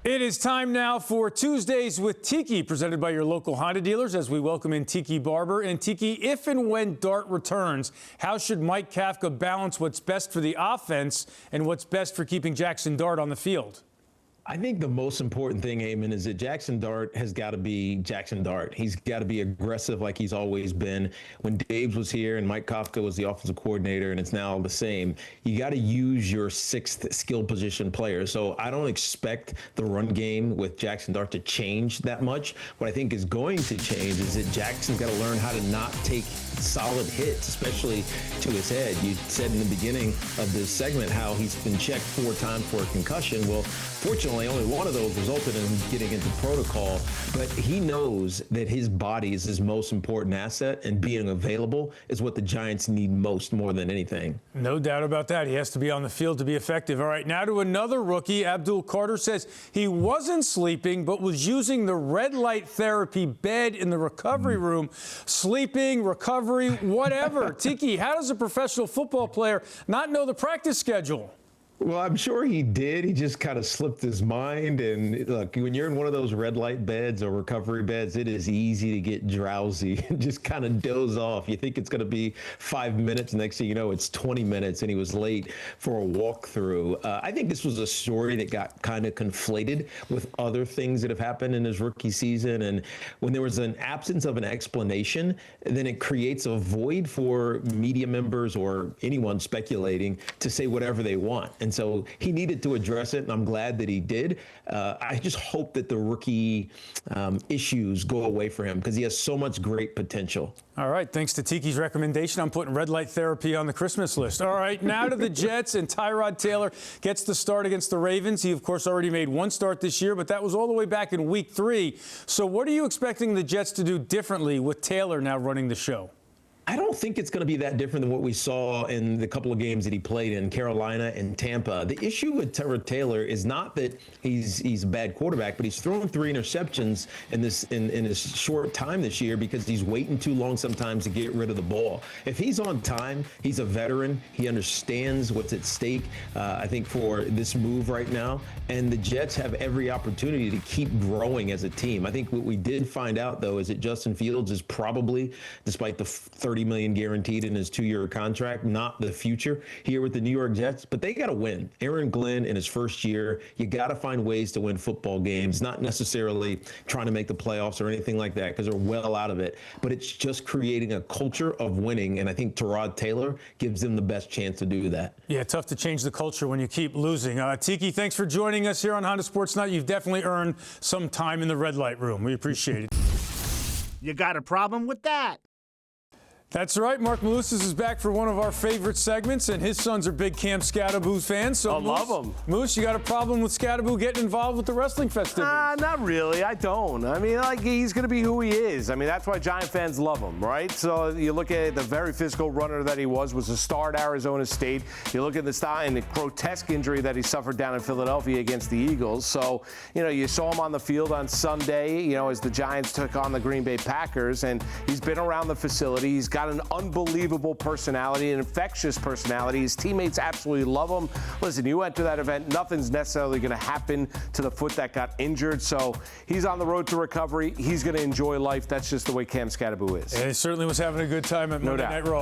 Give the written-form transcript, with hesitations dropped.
It is time now for Tuesdays with Tiki, presented by your local Honda dealers, as we welcome in Tiki Barber. And Tiki, if and when Dart returns, how should Mike Kafka balance what's best for the offense and what's best for keeping Jaxson Dart on the field? I think the most important thing, Eamon, is that Jaxson Dart has got to be Jaxson Dart. He's got to be aggressive like he's always been. When Daves was here and Mike Kafka was the offensive coordinator, and it's now the same, you got to use your sixth skill position player. So I don't expect the run game with Jaxson Dart to change that much. What I think is going to change is that Jackson's got to learn how to not take solid hits, especially to his head. You said in the beginning of this segment how he's been checked 4 times for a concussion. Well, fortunately, only one of those resulted in him getting into protocol, but he knows that his body is his most important asset, and being available is what the Giants need most, more than anything. No doubt about that. He has to be on the field to be effective. All right, now to another rookie. Abdul Carter says he wasn't sleeping, but was using the red light therapy bed in the recovery room. Sleeping, recovery, whatever. Tiki, how does a professional football player not know the practice schedule? Well, I'm sure he did. He just kind of slipped his mind. And look, when you're in one of those red light beds or recovery beds, it is easy to get drowsy and just kind of doze off. You think it's going to be 5 minutes. Next thing you know, it's 20 minutes, and he was late for a walkthrough. I think this was a story that got kind of conflated with other things that have happened in his rookie season. And when there was an absence of an explanation, then it creates a void for media members or anyone speculating to say whatever they want. And so he needed to address it, and I'm glad that he did. I just hope that the rookie issues go away for him, because he has so much great potential. All right, thanks to Tiki's recommendation, I'm putting red light therapy on the Christmas list. All right, now to the Jets, and Tyrod Taylor gets the start against the Ravens. He, of course, already made one start this year, but that was all the way back in Week 3. So what are you expecting the Jets to do differently with Taylor now running the show? I don't think it's going to be that different than what we saw in the couple of games that he played in Carolina and Tampa. The issue with Tyrod Taylor is not that he's a bad quarterback, but he's thrown 3 interceptions in his short time this year because he's waiting too long sometimes to get rid of the ball. If he's on time, he's a veteran. He understands what's at stake, I think, for this move right now. And the Jets have every opportunity to keep growing as a team. I think what we did find out, though, is that Justin Fields is probably, despite the $30 million guaranteed in his 2-year contract, not the future here with the New York Jets, but they got to win. Aaron Glenn in his first year, you got to find ways to win football games, not necessarily trying to make the playoffs or anything like that, because they're well out of it, but it's just creating a culture of winning, and I think Tyrod Taylor gives them the best chance to do that. Yeah, tough to change the culture when you keep losing. Tiki, thanks for joining us here on Honda Sports Night. You've definitely earned some time in the red light room. We appreciate it. You got a problem with that? That's right. Marc Malusis is back for one of our favorite segments, and his sons are big Cam Skattebo fans. So I love them. Moose, you got a problem with Skattebo getting involved with the wrestling festivities? Not really. I don't. I mean, like, he's going to be who he is. I mean, that's why Giant fans love him, right? So you look at the very physical runner that he was a star at Arizona State. You look at the style and the grotesque injury that he suffered down in Philadelphia against the Eagles. So, you know, you saw him on the field on Sunday, you know, as the Giants took on the Green Bay Packers, and he's been around the facility. He's got an unbelievable personality, an infectious personality. His teammates absolutely love him. Listen, you went to that event. Nothing's necessarily going to happen to the foot that got injured. So he's on the road to recovery. He's going to enjoy life. That's just the way Cam Skattebo is. And he certainly was having a good time at Monday Night Raw.